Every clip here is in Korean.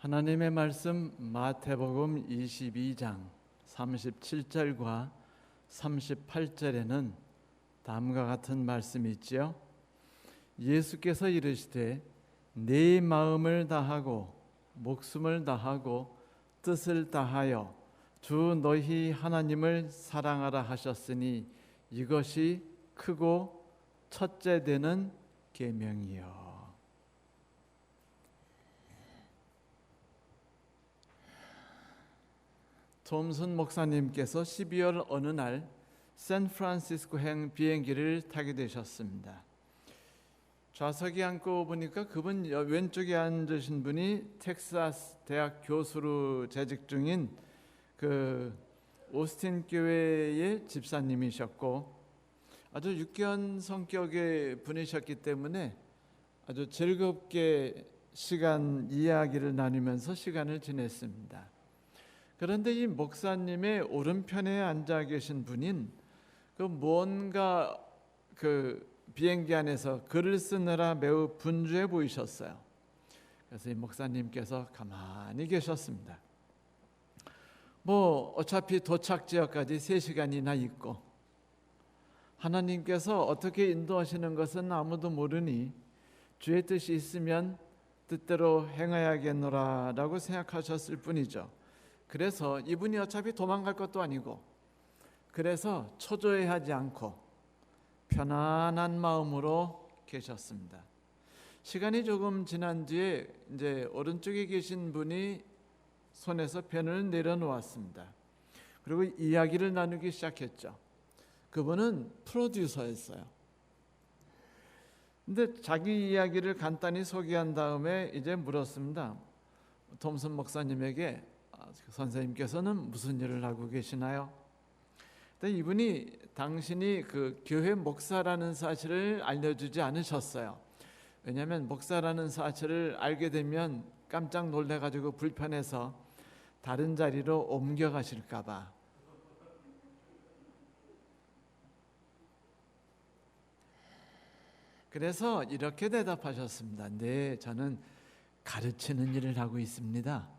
하나님의 말씀 마태복음 22장 37절과 38절에는 다음과 같은 말씀이 있지요. 예수께서 이르시되 네 마음을 다하고 목숨을 다하고 뜻을 다하여 주 너희 하나님을 사랑하라 하셨으니 이것이 크고 첫째 되는 계명이요. 톰슨 목사님께서 12월 어느 날 샌프란시스코행 비행기를 타게 되셨습니다. 좌석에 앉고 보니까 그분 왼쪽에 앉으신 분이 텍사스 대학 교수로 재직 중인 그 오스틴 교회의 집사님이셨고 아주 유쾌한 성격의 분이셨기 때문에 아주 즐겁게 이야기를 나누면서 시간을 지냈습니다. 그런데 이 목사님의 오른편에 앉아 계신 분인 뭔가 비행기 안에서 글을 쓰느라 매우 분주해 보이셨어요. 그래서 이 목사님께서 가만히 계셨습니다. 어차피 도착 지역까지 3시간이나 있고 하나님께서 어떻게 인도하시는 것은 아무도 모르니 주의 뜻이 있으면 뜻대로 행하야겠노라 라고 생각하셨을 뿐이죠. 그래서 이분이 어차피 도망갈 것도 아니고 그래서 초조해하지 않고 편안한 마음으로 계셨습니다. 시간이 조금 지난 뒤에 이제 오른쪽에 계신 분이 손에서 펜을 내려놓았습니다. 그리고 이야기를 나누기 시작했죠. 그분은 프로듀서였어요. 근데 자기 이야기를 간단히 소개한 다음에 이제 물었습니다. 톰슨 목사님에게 선생님께서는 무슨 일을 하고 계시나요? 근데 이분이 당신이 그 교회 목사라는 사실을 알려주지 않으셨어요. 왜냐하면 목사라는 사실을 알게 되면 깜짝 놀래가지고 불편해서 다른 자리로 옮겨가실까 봐. 그래서 이렇게 대답하셨습니다. 네, 저는 가르치는 일을 하고 있습니다.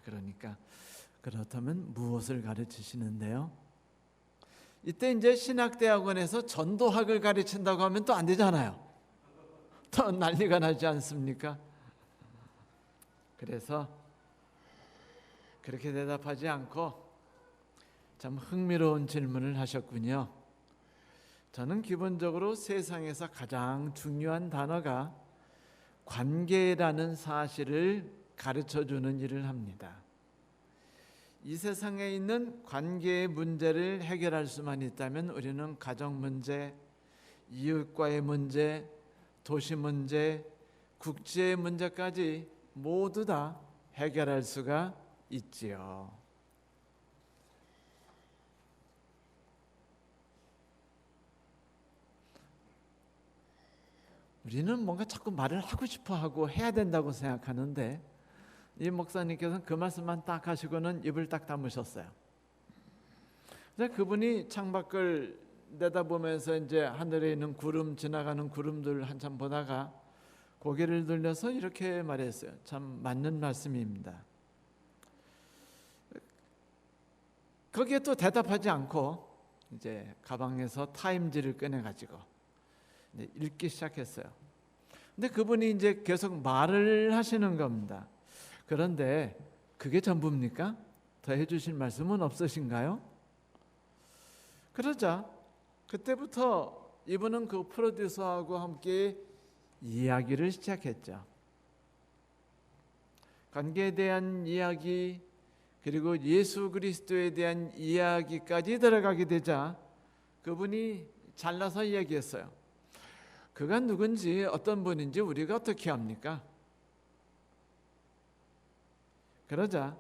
그러니까 그렇다면 무엇을 가르치시는데요? 이때 이제 신학대학원에서 전도학을 가르친다고 하면 또 안 되잖아요. 또 난리가 나지 않습니까? 그래서 그렇게 대답하지 않고 참 흥미로운 질문을 하셨군요. 저는 기본적으로 세상에서 가장 중요한 단어가 관계라는 사실을 가르쳐주는 일을 합니다. 이 세상에 있는 관계의 문제를 해결할 수만 있다면 우리는 가정 문제, 이웃과의 문제, 도시 문제, 국제의 문제까지 모두 다 해결할 수가 있지요. 우리는 뭔가 자꾸 말을 하고 싶어 하고 해야 된다고 생각하는데 이 목사님께서는 그 말씀만 딱 하시고는 입을 딱 다무셨어요. 그래서 그분이 창밖을 내다보면서 이제 하늘에 있는 구름, 지나가는 구름들 한참 보다가 고개를 돌려서 이렇게 말했어요. 참 맞는 말씀입니다. 거기에 또 대답하지 않고 이제 가방에서 타임지를 꺼내가지고 읽기 시작했어요. 근데 그분이 이제 계속 말을 하시는 겁니다. 그런데 그게 전부입니까? 더 해주실 말씀은 없으신가요? 그러자 그때부터 이분은 그 프로듀서하고 함께 이야기를 시작했죠. 관계에 대한 이야기 그리고 예수 그리스도에 대한 이야기까지 들어가게 되자 그분이 잘라서 이야기했어요. 그가 누군지 어떤 분인지 우리가 어떻게 합니까? 그러자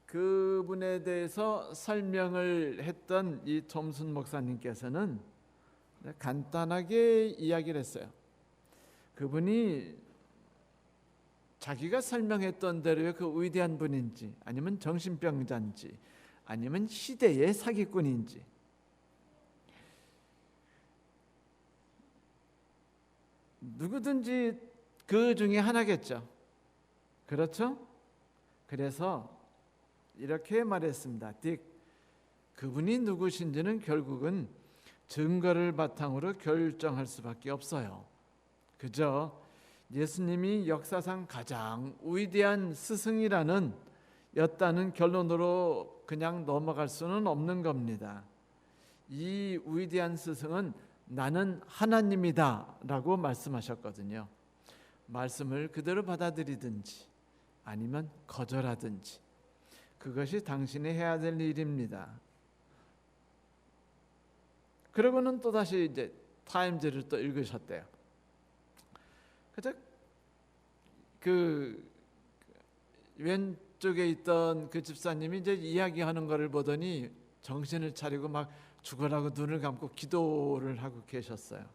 그분에 대해서 설명을 했던 이 톰슨 목사님께서는 간단하게 이야기를 했어요. 그분이 자기가 설명했던 대로의 그 위대한 분인지 아니면 정신병자인지 아니면 시대의 사기꾼인지 누구든지 그 중에 하나겠죠. 그렇죠? 그래서 이렇게 말했습니다. 딕, 그분이 누구신지는 결국은 증거를 바탕으로 결정할 수밖에 없어요. 그저 예수님이 역사상 가장 위대한 스승이라는 였다는 결론으로 그냥 넘어갈 수는 없는 겁니다. 이 위대한 스승은 나는 하나님이다 라고 말씀하셨거든요. 말씀을 그대로 받아들이든지 아니면 거절하든지 그것이 당신이 해야 될 일입니다. 그러고는 또다시 이제 타임즈를 또 읽으셨대요. 그래서 그 왼쪽에 있던 그 집사님이 이제 이야기하는 거를 보더니 정신을 차리고 막 죽으라고 눈을 감고 기도를 하고 계셨어요.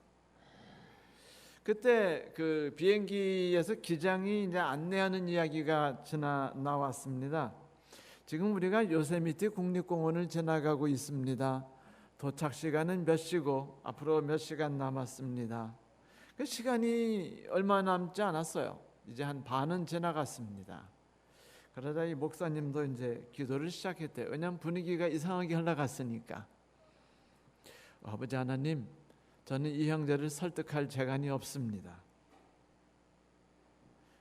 그때 그 비행기에서 기장이 이제 안내하는 이야기가 나왔습니다. 지금 우리가 요세미티 국립공원을 지나가고 있습니다. 도착 시간은 몇 시고 앞으로 몇 시간 남았습니다. 그 시간이 얼마 남지 않았어요. 이제 한 반은 지나갔습니다. 그러자 이 목사님도 이제 기도를 시작했대요. 왜냐하면 분위기가 이상하게 흘러갔으니까. 아버지 하나님, 저는 이 형제를 설득할 재간이 없습니다.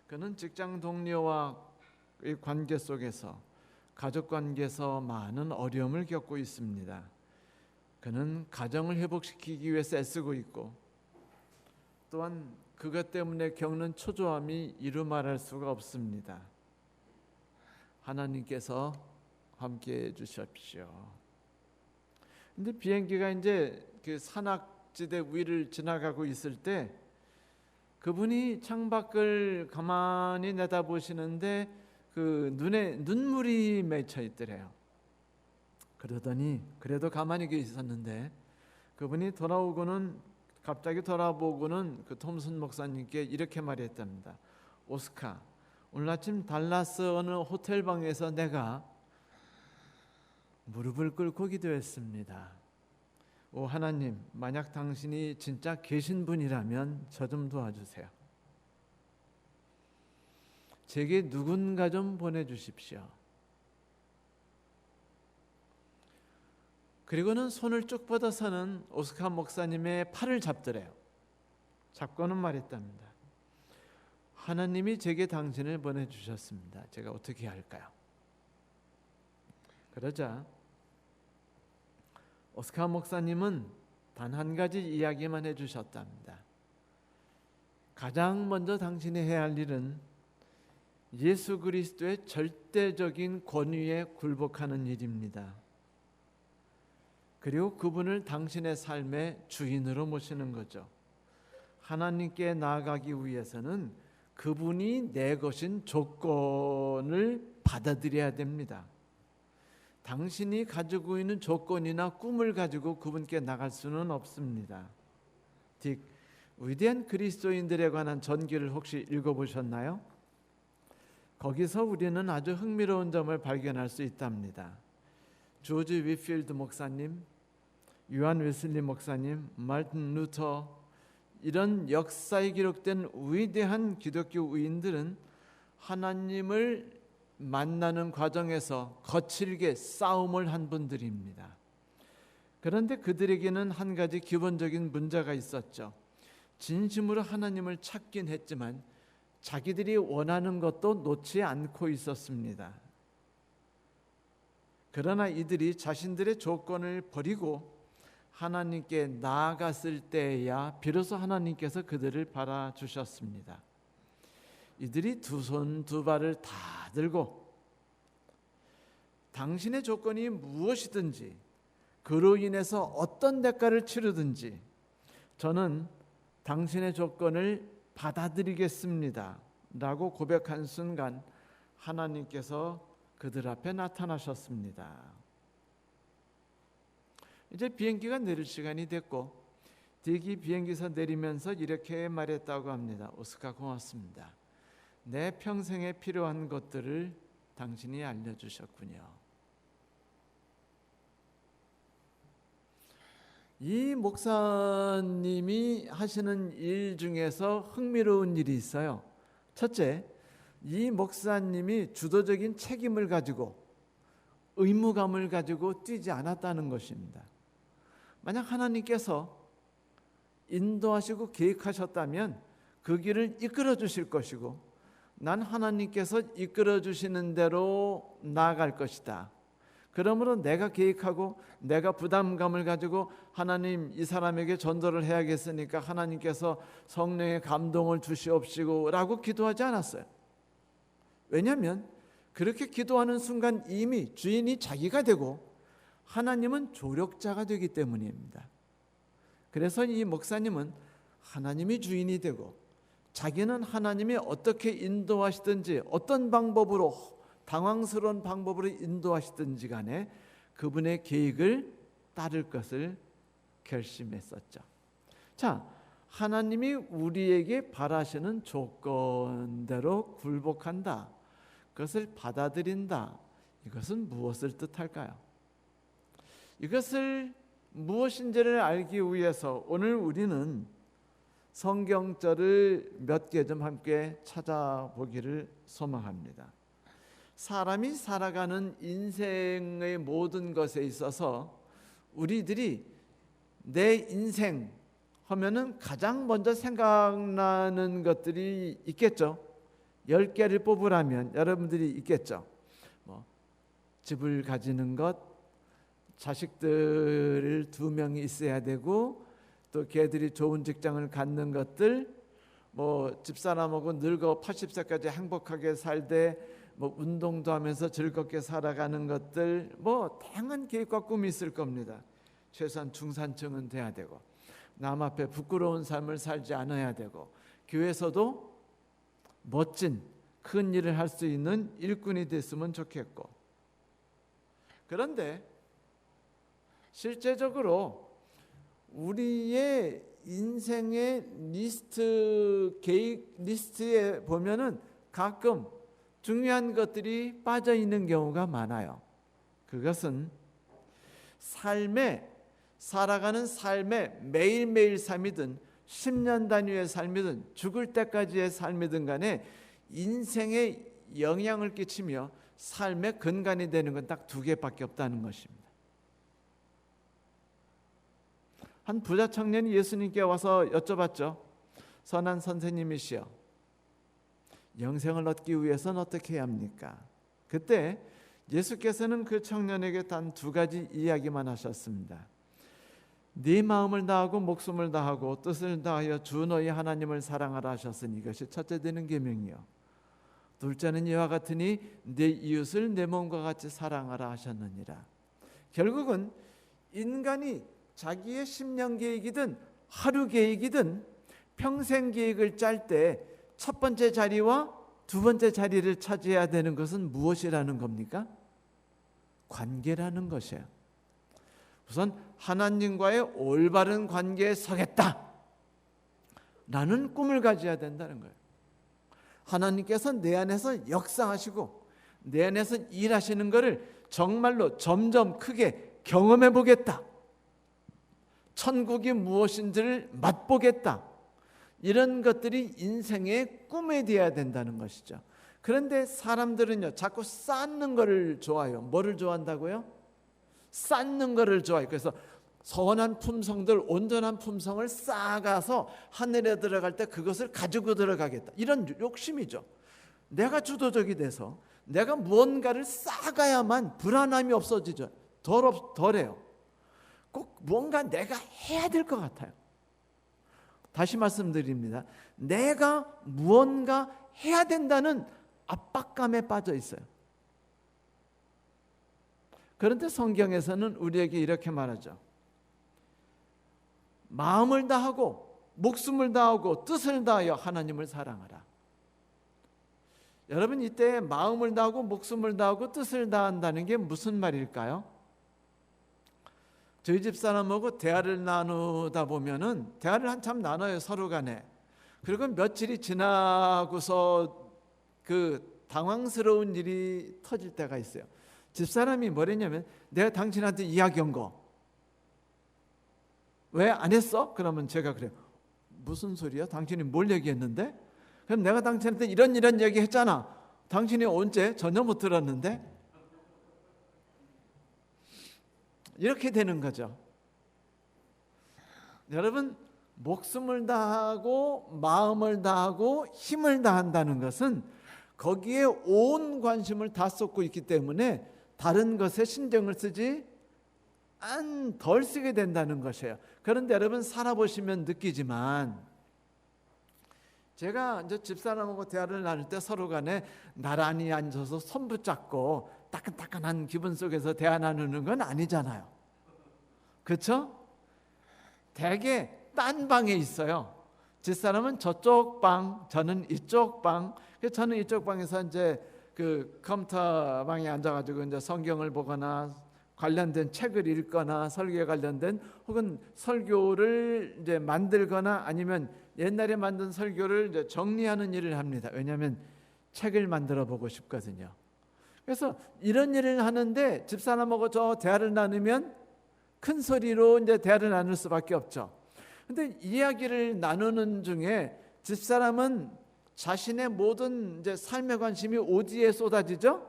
그는 직장 동료와의 관계 속에서 가족 관계에서 많은 어려움을 겪고 있습니다. 그는 가정을 회복시키기 위해서 애쓰고 있고 또한 그것 때문에 겪는 초조함이 이루 말할 수가 없습니다. 하나님께서 함께해 주십시오. 근데 비행기가 이제 그 산악지대 위를 지나가고 있을 때 그분이 창밖을 가만히 내다보시는데 그 눈에 눈물이 맺혀 있더래요. 그러더니 그래도 가만히 있었는데 그분이 갑자기 돌아보고는 그 톰슨 목사님께 이렇게 말했답니다. 오스카, 오늘 아침 달라스 어느 호텔 방에서 내가 무릎을 꿇고 기도했습니다. 오 하나님, 만약 당신이 진짜 계신 분이라면 저 좀 도와주세요. 제게 누군가 좀 보내주십시오. 그리고는 손을 쭉 뻗어서는 오스카 목사님의 팔을 잡더래요. 잡고는 말했답니다. 하나님이 제게 당신을 보내주셨습니다. 제가 어떻게 해야 할까요? 그러자 오스카 목사님은 단 한 가지 이야기만 해주셨답니다. 가장 먼저 당신이 해야 할 일은 예수 그리스도의 절대적인 권위에 굴복하는 일입니다. 그리고 그분을 당신의 삶의 주인으로 모시는 거죠. 하나님께 나아가기 위해서는 그분이 내 것인 조건을 받아들여야 됩니다. 당신이 가지고 있는 조건이나 꿈을 가지고 그분께 나갈 수는 없습니다. 딕, 위대한 그리스도인들에 관한 전기를 혹시 읽어보셨나요? 거기서 우리는 아주 흥미로운 점을 발견할 수 있답니다. 조지 위필드 목사님, 요한 웨슬리 목사님, 마틴 루터, 이런 역사에 기록된 위대한 기독교 의인들은 하나님을 만나는 과정에서 거칠게 싸움을 한 분들입니다. 그런데 그들에게는 한 가지 기본적인 문제가 있었죠. 진심으로 하나님을 찾긴 했지만 자기들이 원하는 것도 놓지 않고 있었습니다. 그러나 이들이 자신들의 조건을 버리고 하나님께 나아갔을 때야 비로소 하나님께서 그들을 바라주셨습니다. 이들이 두 손 두 발을 다 들고 당신의 조건이 무엇이든지 그로 인해서 어떤 대가를 치르든지 저는 당신의 조건을 받아들이겠습니다 라고 고백한 순간 하나님께서 그들 앞에 나타나셨습니다. 이제 비행기가 내릴 시간이 됐고 딕이 비행기에서 내리면서 이렇게 말했다고 합니다. 오스카 고맙습니다. 내 평생에 필요한 것들을 당신이 알려주셨군요. 이 목사님이 하시는 일 중에서 흥미로운 일이 있어요. 첫째, 이 목사님이 주도적인 책임을 가지고 의무감을 가지고 뛰지 않았다는 것입니다. 만약 하나님께서 인도하시고 계획하셨다면 그 길을 이끌어 주실 것이고, 난 하나님께서 이끌어 주시는 대로 나아갈 것이다. 그러므로 내가 계획하고 내가 부담감을 가지고 하나님, 이 사람에게 전도를 해야겠으니까 하나님께서 성령의 감동을 주시옵시고 라고 기도하지 않았어요. 왜냐하면 그렇게 기도하는 순간 이미 주인이 자기가 되고 하나님은 조력자가 되기 때문입니다. 그래서 이 목사님은 하나님이 주인이 되고 자기는 하나님이 어떻게 인도하시든지, 어떤 방법으로, 당황스러운 방법으로 인도하시든지 간에 그분의 계획을 따를 것을 결심했었죠. 자, 하나님이 우리에게 바라시는 조건대로 굴복한다, 그것을 받아들인다, 이것은 무엇을 뜻할까요? 이것을 무엇인지를 알기 위해서 오늘 우리는 성경절을 몇 개 좀 함께 찾아보기를 소망합니다. 사람이 살아가는 인생의 모든 것에 있어서 우리들이 내 인생 하면은 가장 먼저 생각나는 것들이 있겠죠. 10개를 뽑으라면 여러분들이 있겠죠. 집을 가지는 것, 자식들을 2명이 있어야 되고, 또 걔들이 좋은 직장을 갖는 것들, 집사람하고 늙어 80세까지 행복하게 살되 운동도 하면서 즐겁게 살아가는 것들, 다양한 계획과 꿈이 있을 겁니다. 최소한 중산층은 돼야 되고, 남 앞에 부끄러운 삶을 살지 않아야 되고, 교회에서도 멋진 큰 일을 할 수 있는 일꾼이 됐으면 좋겠고. 그런데 실제적으로 우리의 인생의 계획 리스트에 보면은 가끔 중요한 것들이 빠져 있는 경우가 많아요. 그것은 살아가는 삶의 매일매일 삶이든 10년 단위의 삶이든 죽을 때까지의 삶이든 간에 인생에 영향을 끼치며 삶의 근간이 되는 건 딱 2개밖에 없다는 것입니다. 한 부자 청년이 예수님께 와서 여쭤봤죠. 선한 선생님이시여, 영생을 얻기 위해서는 어떻게 해야 합니까? 그때 예수께서는 그 청년에게 단 2가지 이야기만 하셨습니다. 네 마음을 다하고 목숨을 다하고 뜻을 다하여 주 너희 하나님을 사랑하라 하셨으니 이것이 첫째 되는 계명이요, 둘째는 이와 같으니 네 이웃을 내 몸과 같이 사랑하라 하셨느니라. 결국은 인간이 자기의 10년 계획이든 하루 계획이든 평생 계획을 짤 때 첫 번째 자리와 2번째 자리를 차지해야 되는 것은 무엇이라는 겁니까? 관계라는 것이에요. 우선 하나님과의 올바른 관계에 서겠다 라는 꿈을 가져야 된다는 거예요. 하나님께서 내 안에서 역사하시고 내 안에서 일하시는 것을 정말로 점점 크게 경험해 보겠다, 천국이 무엇인지를 맛보겠다, 이런 것들이 인생의 꿈이 되어야 된다는 것이죠. 그런데 사람들은요, 자꾸 쌓는 것을 좋아해요. 뭐를 좋아한다고요? 쌓는 것을 좋아해요. 그래서 선한 품성들, 온전한 품성을 쌓아가서 하늘에 들어갈 때 그것을 가지고 들어가겠다, 이런 욕심이죠. 내가 주도적이 돼서 내가 무언가를 쌓아가야만 불안함이 없어지죠. 덜해요. 꼭 뭔가 내가 해야 될 것 같아요. 다시 말씀드립니다. 내가 무언가 해야 된다는 압박감에 빠져 있어요. 그런데 성경에서는 우리에게 이렇게 말하죠. 마음을 다하고 목숨을 다하고 뜻을 다하여 하나님을 사랑하라. 여러분, 이때 마음을 다하고 목숨을 다하고 뜻을 다한다는 게 무슨 말일까요? 저희 집사람하고 대화를 나누다 보면은 대화를 한참 나눠요, 서로 간에. 그리고 며칠이 지나고서 그 당황스러운 일이 터질 때가 있어요. 집사람이 뭐랬냐면, 내가 당신한테 이야기한 거 왜 안 했어? 그러면 제가 그래요. 무슨 소리야? 당신이 뭘 얘기했는데? 그럼 내가 당신한테 이런 얘기 했잖아. 당신이 언제? 전혀 못 들었는데? 이렇게 되는 거죠. 여러분, 목숨을 다하고 마음을 다하고 힘을 다한다는 것은 거기에 온 관심을 다 쏟고 있기 때문에 다른 것에 신경을 쓰지 덜 쓰게 된다는 것이에요. 그런데 여러분, 살아보시면 느끼지만, 제가 이제 집사람하고 대화를 나눌 때 서로 간에 나란히 앉아서 손 붙잡고 따끈따끈한 기분 속에서 대화 나누는 건 아니잖아요. 그렇죠? 대개 딴 방에 있어요. 집사람은 저쪽 방, 저는 이쪽 방. 저는 이쪽 방에서 이제 그 컴퓨터 방에 앉아가지고 이제 성경을 보거나 관련된 책을 읽거나 설교에 관련된 혹은 설교를 이제 만들거나 아니면 옛날에 만든 설교를 이제 정리하는 일을 합니다. 왜냐하면 책을 만들어 보고 싶거든요. 그래서 이런 일을 하는데 집사람하고 저 대화를 나누면 큰 소리로 이제 대화를 나눌 수밖에 없죠. 근데 이야기를 나누는 중에 집사람은 자신의 모든 이제 삶의 관심이 어디에 쏟아지죠?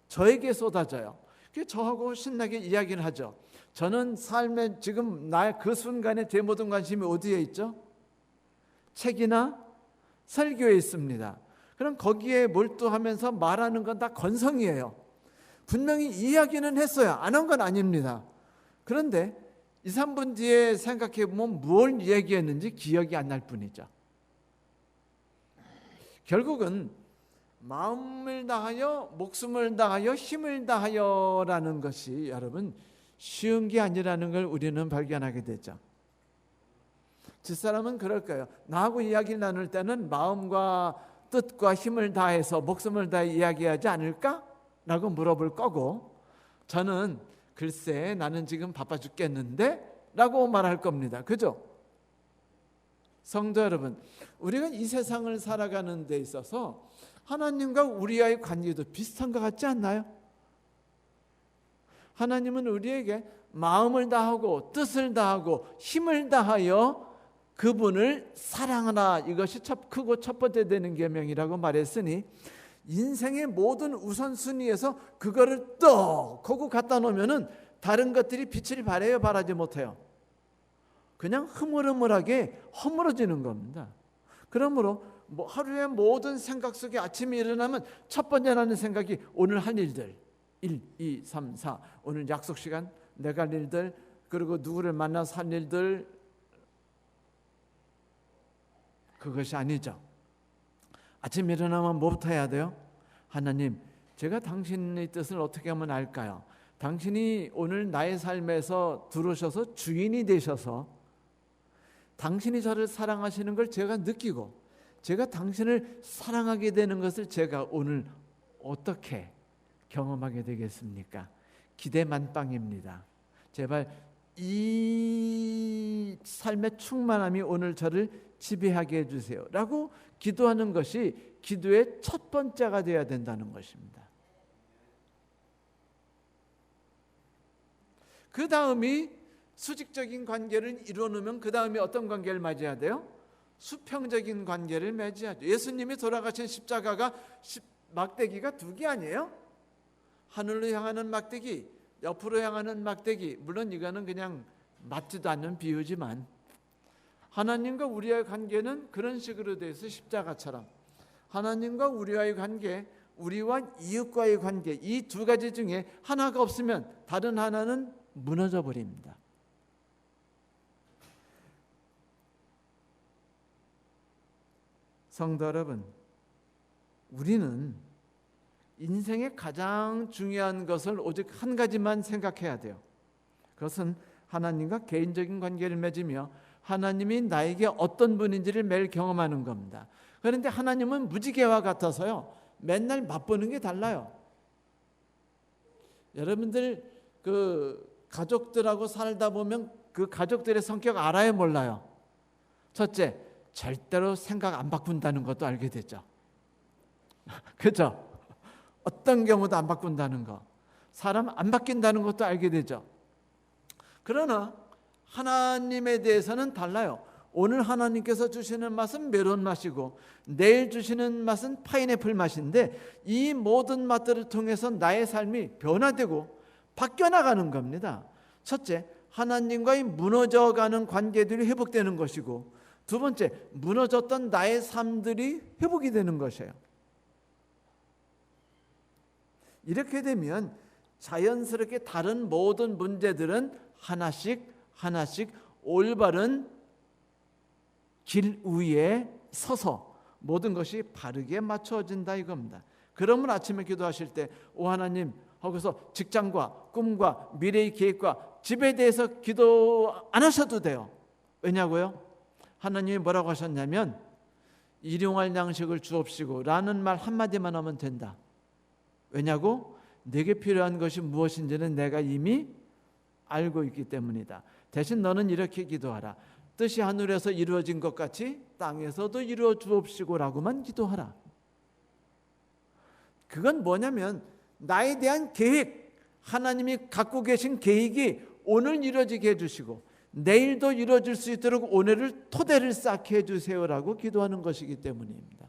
저에게 쏟아져요. 그래서 저하고 신나게 이야기를 하죠. 저는 삶의 지금 나의 그 순간에 제 모든 관심이 어디에 있죠? 책이나 설교에 있습니다. 그럼 거기에 몰두하면서 말하는 건 다 건성이에요. 분명히 이야기는 했어요. 안 한 건 아닙니다. 그런데 2, 3분 뒤에 생각해 보면 뭘 얘기했는지 기억이 안 날 뿐이죠. 결국은 마음을 다하여 목숨을 다하여 힘을 다하여라는 것이 여러분 쉬운 게 아니라는 걸 우리는 발견하게 되죠. 집사람은 그럴 거예요. 나하고 이야기를 나눌 때는 마음과 뜻과 힘을 다해서 목숨을 다해 이야기하지 않을까? 라고 물어볼 거고, 저는 글쎄 나는 지금 바빠 죽겠는데? 라고 말할 겁니다. 그죠? 성도 여러분, 우리가 이 세상을 살아가는 데 있어서 하나님과 우리와의 관계도 비슷한 것 같지 않나요? 하나님은 우리에게 마음을 다하고 뜻을 다하고 힘을 다하여 그분을 사랑하라, 이것이 크고 첫 번째 되는 계명이라고 말했으니 인생의 모든 우선순위에서 그거를 떡 하고 갖다 놓으면은 다른 것들이 빛을 발해요, 발하지 못해요? 그냥 흐물흐물하게 허물어지는 겁니다. 그러므로 하루의 모든 생각 속에 아침에 일어나면 첫 번째 나는 생각이 오늘 할 일들 1, 2, 3, 4 오늘 약속 시간 내가 할 일들, 그리고 누구를 만나서 할 일들, 그것이 아니죠. 아침에 일어나면 뭐부터 해야 돼요? 하나님, 제가 당신의 뜻을 어떻게 하면 알까요? 당신이 오늘 나의 삶에서 들어오셔서 주인이 되셔서 당신이 저를 사랑하시는 걸 제가 느끼고 제가 당신을 사랑하게 되는 것을 제가 오늘 어떻게 경험하게 되겠습니까? 기대 만빵입니다. 제발 이 삶의 충만함이 오늘 저를 지배하게 해주세요 라고 기도하는 것이 기도의 첫 번째가 되어야 된다는 것입니다. 그 다음이 수직적인 관계를 이루어놓으면 그 다음에 어떤 관계를 맺어야 돼요? 수평적인 관계를 맺어야죠. 예수님이 돌아가신 십자가가 막대기가 두 개 아니에요? 하늘로 향하는 막대기, 옆으로 향하는 막대기. 물론 이거는 그냥 맞지도 않는 비유지만 하나님과 우리와의 관계는 그런 식으로 되어 있어요. 십자가처럼 하나님과 우리와의 관계, 우리와 이웃과의 관계, 이 두 가지 중에 하나가 없으면 다른 하나는 무너져 버립니다. 성도 여러분, 우리는 인생의 가장 중요한 것을 오직 한 가지만 생각해야 돼요. 그것은 하나님과 개인적인 관계를 맺으며 하나님이 나에게 어떤 분인지를 매일 경험하는 겁니다. 그런데 하나님은 무지개와 같아서요, 맨날 맛보는 게 달라요. 여러분들 그 가족들하고 살다 보면 그 가족들의 성격 알아요, 몰라요? 첫째, 절대로 생각 안 바꾼다는 것도 알게 되죠. 그죠? 어떤 경우도 안 바꾼다는 거, 사람 안 바뀐다는 것도 알게 되죠. 그러나 하나님에 대해서는 달라요. 오늘 하나님께서 주시는 맛은 메론 맛이고 내일 주시는 맛은 파인애플 맛인데 이 모든 맛들을 통해서 나의 삶이 변화되고 바뀌어 나가는 겁니다. 첫째, 하나님과의 무너져가는 관계들이 회복되는 것이고, 두 번째, 무너졌던 나의 삶들이 회복이 되는 것이에요. 이렇게 되면 자연스럽게 다른 모든 문제들은 하나씩 올바른 길 위에 서서 모든 것이 바르게 맞춰진다 이겁니다. 그러면 아침에 기도하실 때 오 하나님 하고서 직장과 꿈과 미래의 계획과 집에 대해서 기도 안 하셔도 돼요. 왜냐고요? 하나님이 뭐라고 하셨냐면 일용할 양식을 주옵시고 라는 말 한마디만 하면 된다. 왜냐고? 내게 필요한 것이 무엇인지는 내가 이미 알고 있기 때문이다. 대신 너는 이렇게 기도하라. 뜻이 하늘에서 이루어진 것 같이 땅에서도 이루어 주옵시고 라고만 기도하라. 그건 뭐냐면 나에 대한 계획, 하나님이 갖고 계신 계획이 오늘 이루어지게 해주시고 내일도 이루어질 수 있도록 오늘을 토대를 쌓게 해주세요라고 기도하는 것이기 때문입니다.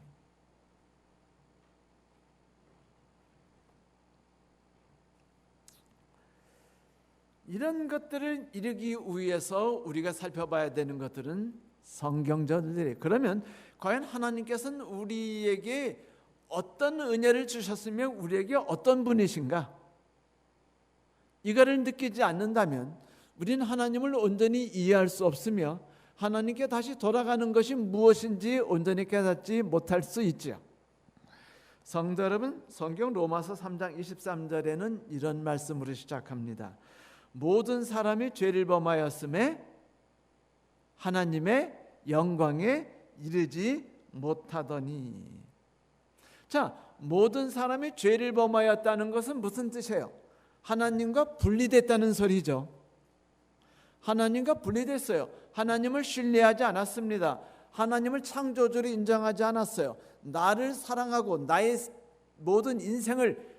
이런 것들을 이루기 위해서 우리가 살펴봐야 되는 것들은 성경전들이에요. 그러면 과연 하나님께서는 우리에게 어떤 은혜를 주셨으며 우리에게 어떤 분이신가? 이거를 느끼지 않는다면 우리는 하나님을 온전히 이해할 수 없으며 하나님께 다시 돌아가는 것이 무엇인지 온전히 깨닫지 못할 수 있죠. 성도 여러분, 성경 로마서 3장 23절에는 이런 말씀으로 시작합니다. 모든 사람이 죄를 범하였음에 하나님의 영광에 이르지 못하더니. 자, 모든 사람이 죄를 범하였다는 것은 무슨 뜻이에요? 하나님과 분리됐다는 소리죠. 하나님과 분리됐어요. 하나님을 신뢰하지 않았습니다. 하나님을 창조주로 인정하지 않았어요. 나를 사랑하고 나의 모든 인생을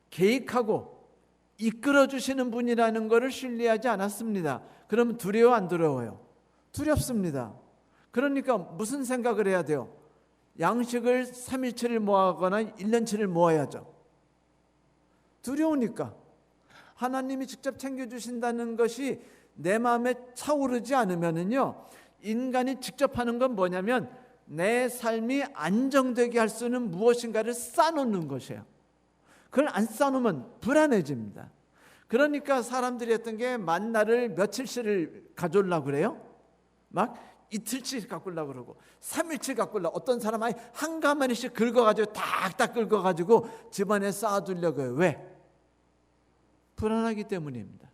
계획하고 이끌어주시는 분이라는 것을 신뢰하지 않았습니다. 그러면 두려워 안 두려워요? 두렵습니다. 그러니까 무슨 생각을 해야 돼요? 양식을 3일치를 모아거나 1년치를 모아야죠. 두려우니까. 하나님이 직접 챙겨주신다는 것이 내 마음에 차오르지 않으면요, 인간이 직접 하는 건 뭐냐면 내 삶이 안정되게 할 수 있는 무엇인가를 쌓아놓는 것이에요. 그걸 안 쌓아놓으면 불안해집니다. 그러니까 사람들이 했던 게 만나를 며칠치를 가져오려고 그래요. 막 이틀치 갖고 오려고 그러고 3일치 갖고 오려고. 어떤 사람은 한 가마니씩 긁어가지고 탁탁 긁어가지고 집안에 쌓아두려고 해요. 왜? 불안하기 때문입니다.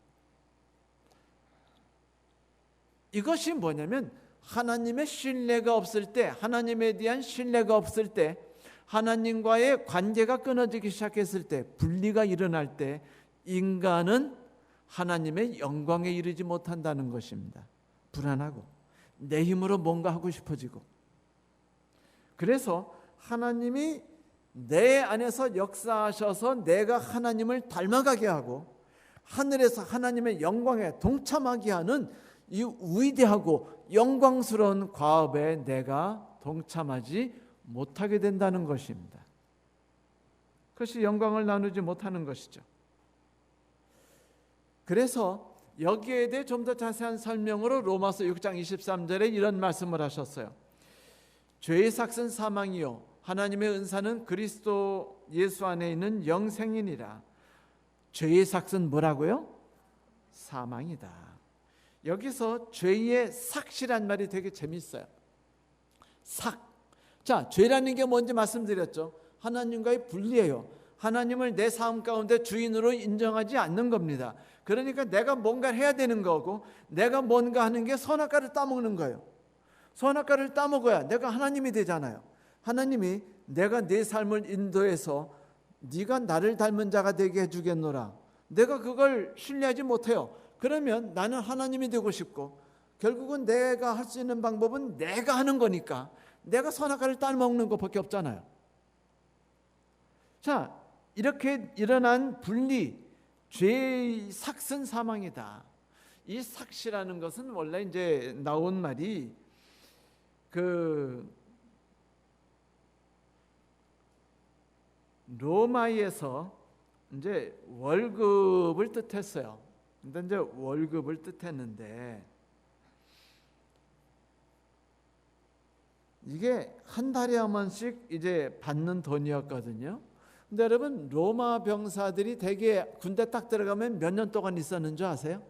이것이 뭐냐면 하나님의 신뢰가 없을 때, 하나님에 대한 신뢰가 없을 때, 하나님과의 관계가 끊어지기 시작했을 때, 분리가 일어날 때 인간은 하나님의 영광에 이르지 못한다는 것입니다. 불안하고 내 힘으로 뭔가 하고 싶어지고. 그래서 하나님이 내 안에서 역사하셔서 내가 하나님을 닮아가게 하고 하늘에서 하나님의 영광에 동참하게 하는 이 위대하고 영광스러운 과업에 내가 동참하지 못하게 된다는 것입니다. 그것이 영광을 나누지 못하는 것이죠. 그래서 여기에 대해 좀 더 자세한 설명으로 로마서 6장 23절에 이런 말씀을 하셨어요. 죄의 삭은 사망이요 하나님의 은사는 그리스도 예수 안에 있는 영생이니라. 죄의 삭은 뭐라고요? 사망이다. 여기서 죄의 삭이란 말이 되게 재밌어요. 삭. 자, 죄라는 게 뭔지 말씀드렸죠. 하나님과의 분리예요. 하나님을 내 삶 가운데 주인으로 인정하지 않는 겁니다. 그러니까 내가 뭔가 해야 되는 거고 내가 뭔가 하는 게 선악과를 따먹는 거예요. 선악과를 따먹어야 내가 하나님이 되잖아요. 하나님이 내가 내 삶을 인도해서 네가 나를 닮은 자가 되게 해주겠노라. 내가 그걸 신뢰하지 못해요. 그러면 나는 하나님이 되고 싶고 결국은 내가 할 수 있는 방법은 내가 하는 거니까 내가 선악과를 따먹는 것밖에 없잖아요. 자, 이렇게 일어난 분리, 죄의 삭은 사망이다. 이 삭이라는 것은 원래 이제 나온 말이 그 로마에서 이제 월급을 뜻했어요. 근데 이제 월급을 뜻했는데 이게 한 달에 한 번씩 이제 받는 돈이었거든요. 근데 여러분 로마 병사들이 대개 군대 딱 들어가면 몇 년 동안 있었는 줄 아세요?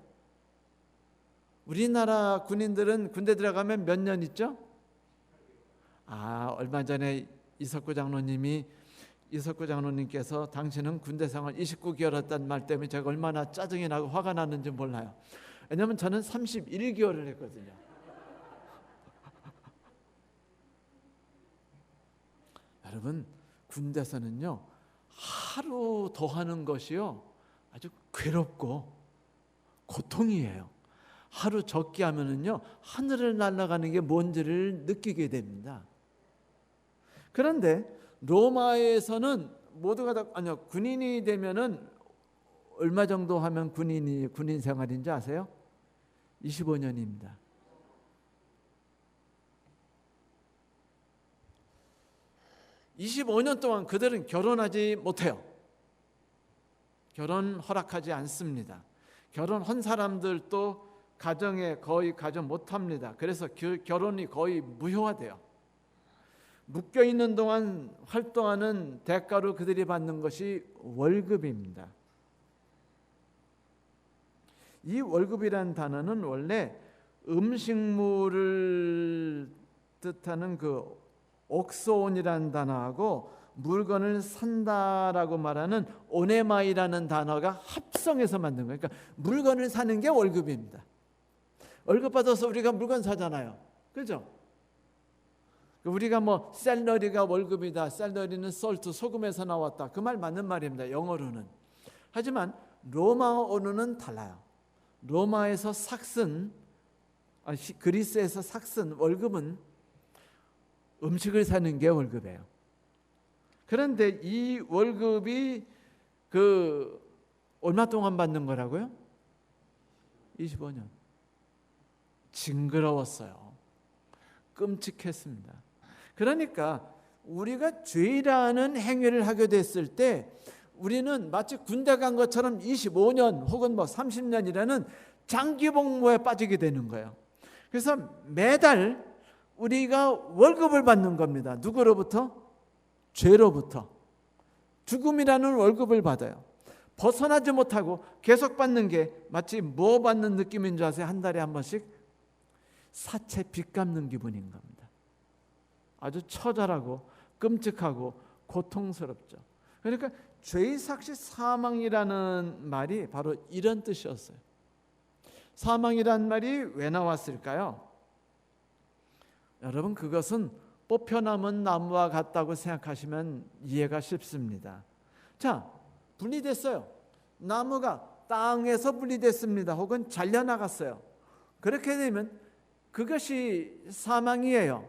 우리나라 군인들은 군대 들어가면 몇 년 있죠? 얼마 전에 이석구 장로님께서 당신은 군대 생활 29개월 했다는 말 때문에 제가 얼마나 짜증이 나고 화가 나는지 몰라요. 왜냐하면 저는 31개월을 했거든요. 여러분 군대에서는요 하루 더 하는 것이요 아주 괴롭고 고통이에요. 하루 적게 하면은요 하늘을 날아가는 게 뭔지를 느끼게 됩니다. 그런데 로마에서는 모두가 다 군인이 되면은 얼마 정도 하면 군인 생활인지 아세요? 25년입니다. (25년) 동안 그들은 결혼하지 못해요. 결혼 허락하지 않습니다. 결혼한 사람들도 가정에 거의 가정 못합니다. 그래서 결혼이 거의 무효화돼요. 묶여있는 동안 활동하는 대가로 그들이 받는 것이 월급입니다. 이 월급이라는 단어는 원래 음식물을 뜻하는 그 옥소온이라는 단어하고 물건을 산다라고 말하는 오네마이라는 단어가 합성해서 만든 거예요. 그러니까 물건을 사는 게 월급입니다. 월급 받아서 우리가 물건 사잖아요. 그죠? 우리가 뭐 샐러리가 월급이다. 샐러리는 솔트, 소금에서 나왔다. 그 말 맞는 말입니다. 영어로는. 하지만 로마어로는 달라요. 로마에서 그리스에서 삭슨 월급은 음식을 사는 게 월급이에요. 그런데 이 월급이 얼마 동안 받는 거라고요? 25년. 징그러웠어요. 끔찍했습니다. 그러니까 우리가 죄라는 행위를 하게 됐을 때 우리는 마치 군대 간 것처럼 25년 혹은 30년이라는 장기 복무에 빠지게 되는 거예요. 그래서 매달 우리가 월급을 받는 겁니다. 누구로부터? 죄로부터. 죽음이라는 월급을 받아요. 벗어나지 못하고 계속 받는 게 마치 뭐 받는 느낌인 줄 아세요? 한 달에 한 번씩 사채 빚 갚는 기분인 겁니다. 아주 처절하고 끔찍하고 고통스럽죠. 그러니까 죄의 삭시 사망이라는 말이 바로 이런 뜻이었어요. 사망이라는 말이 왜 나왔을까요? 여러분 그것은 뽑혀남은 나무와 같다고 생각하시면 이해가 쉽습니다. 자, 분리됐어요. 나무가 땅에서 분리됐습니다. 혹은 잘려나갔어요. 그렇게 되면 그것이 사망이에요.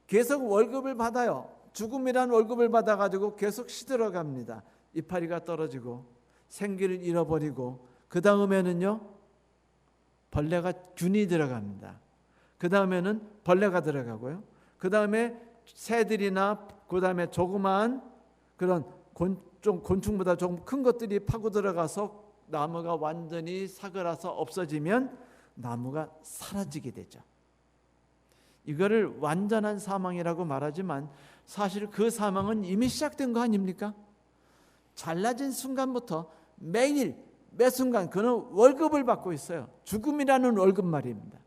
계속 월급을 받아요. 죽음이란 월급을 받아가지고 계속 시들어갑니다. 이파리가 떨어지고 생기를 잃어버리고 그 다음에는요 벌레가 균이 들어갑니다. 그 다음에는 벌레가 들어가고요. 그 다음에 새들이나 그 다음에 조그마한 그런 곤충보다 조금 큰 것들이 파고 들어가서 나무가 완전히 사그라서 없어지면 나무가 사라지게 되죠. 이거를 완전한 사망이라고 말하지만 사실 그 사망은 이미 시작된 거 아닙니까? 잘라진 순간부터 매일 매 순간 그는 월급을 받고 있어요. 죽음이라는 월급 말입니다.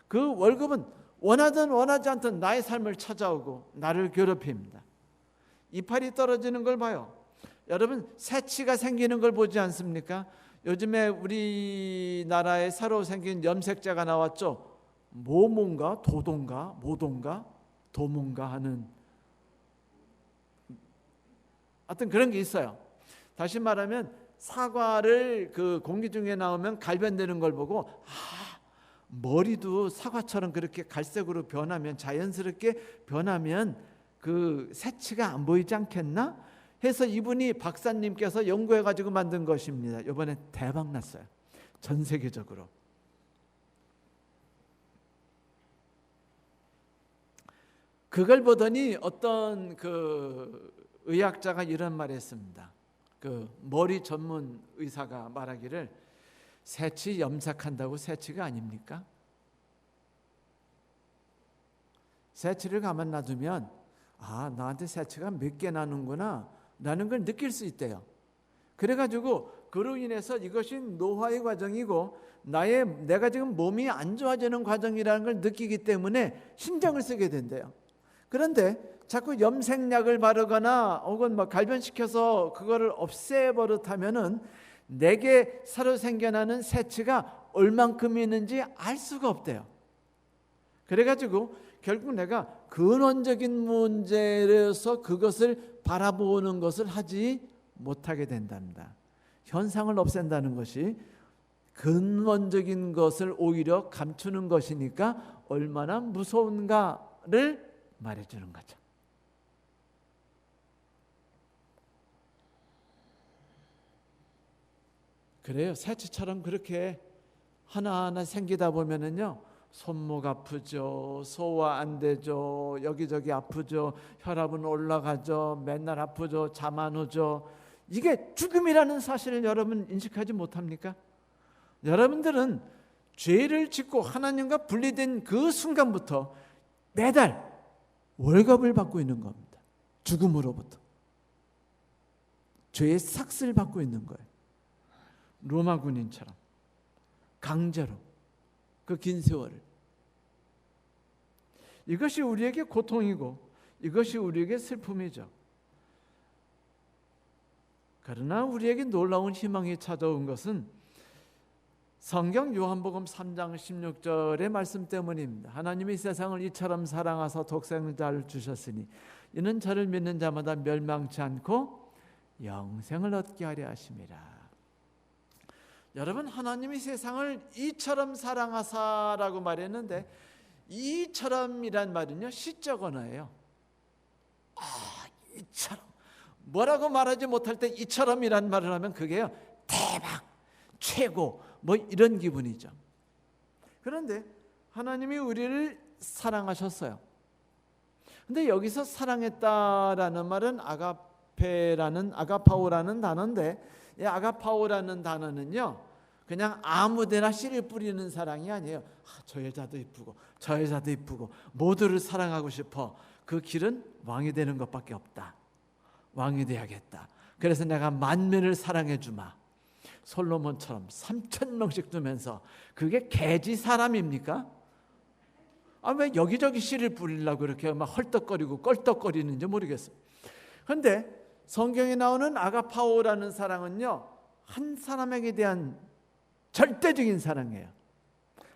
그 월급은 원하든 원하지 않든 나의 삶을 찾아오고 나를 괴롭힙니다. 이파리 떨어지는 걸 봐요. 여러분 새치가 생기는 걸 보지 않습니까? 요즘에 우리나라에 새로 생긴 염색제가 나왔죠. 모몬가 도동가 모동가 도몬가 하는 하여튼 그런 게 있어요. 다시 말하면 사과를 그 공기 중에 나오면 갈변되는 걸 보고 머리도 사과처럼 그렇게 갈색으로 변하면 자연스럽게 변하면 그 새치가 안 보이지 않겠나? 해서 이분이 박사님께서 연구해 가지고 만든 것입니다. 이번에 대박 났어요. 전 세계적으로. 그걸 보더니 어떤 그 의학자가 이런 말을 했습니다. 그 머리 전문 의사가 말하기를 새치 염색한다고 새치가 아닙니까? 새치를 가만 놔두면 나한테 새치가 몇 개 나는구나 라는 걸 느낄 수 있대요. 그래가지고 그로 인해서 이것이 노화의 과정이고 내가 지금 몸이 안 좋아지는 과정이라는 걸 느끼기 때문에 신경을 쓰게 된대요. 그런데 자꾸 염색약을 바르거나 혹은 갈변시켜서 그거를 없애버릇하면은 내게 새로 생겨나는 새치가 얼만큼 있는지 알 수가 없대요. 그래가지고 결국 내가 근원적인 문제에서 그것을 바라보는 것을 하지 못하게 된답니다. 현상을 없앤다는 것이 근원적인 것을 오히려 감추는 것이니까 얼마나 무서운가를 말해주는 거죠. 그래요. 새치처럼 그렇게 하나하나 생기다 보면은요, 손목 아프죠, 소화 안 되죠, 여기저기 아프죠, 혈압은 올라가죠, 맨날 아프죠, 잠 안 오죠. 이게 죽음이라는 사실을 여러분 인식하지 못합니까? 여러분들은 죄를 짓고 하나님과 분리된 그 순간부터 매달 월급을 받고 있는 겁니다. 죽음으로부터 죄의 삭스를 받고 있는 거예요. 로마 군인처럼 강제로 그 긴 세월을. 이것이 우리에게 고통이고 이것이 우리에게 슬픔이죠. 그러나 우리에게 놀라운 희망이 찾아온 것은 성경 요한복음 3장 16절의 말씀 때문입니다. 하나님이 세상을 이처럼 사랑하사 독생자를 주셨으니 이는 저를 믿는 자마다 멸망치 않고 영생을 얻게 하려 하심이라. 여러분, 하나님이 세상을 이처럼 사랑하사라고 말했는데 이처럼이란 말은요, 시적 언어예요. 이처럼 뭐라고 말하지 못할 때 이처럼이란 말을 하면 그게요, 대박, 최고, 이런 기분이죠. 그런데 하나님이 우리를 사랑하셨어요. 근데 여기서 사랑했다라는 말은 아가파오라는 단어인데, 이 아가파오라는 단어는요, 그냥 아무데나 씨를 뿌리는 사랑이 아니에요. 저 여자도 이쁘고 저 여자도 이쁘고 모두를 사랑하고 싶어. 그 길은 왕이 되는 것밖에 없다. 왕이 돼야겠다. 그래서 내가 만민을 사랑해 주마. 솔로몬처럼 3,000명씩 두면서. 그게 개지 사람입니까? 왜 여기저기 씨를 뿌리려고 이렇게 막 헐떡거리고 껄떡거리는지 모르겠어요. 그런데 성경에 나오는 아가파오라는 사랑은요, 한 사람에게 대한 절대적인 사랑이에요.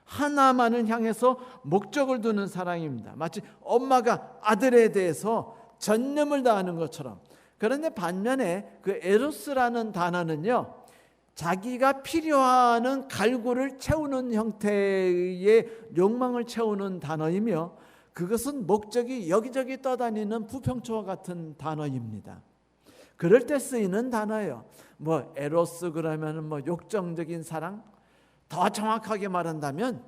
하나만을 향해서 목적을 두는 사랑입니다. 마치 엄마가 아들에 대해서 전념을 다하는 것처럼. 그런데 반면에 그 에로스라는 단어는요, 자기가 필요하는 갈구를 채우는 형태의 욕망을 채우는 단어이며, 그것은 목적이 여기저기 떠다니는 부평초와 같은 단어입니다. 그럴 때 쓰이는 단어예요. 에로스 그러면 욕정적인 사랑. 더 정확하게 말한다면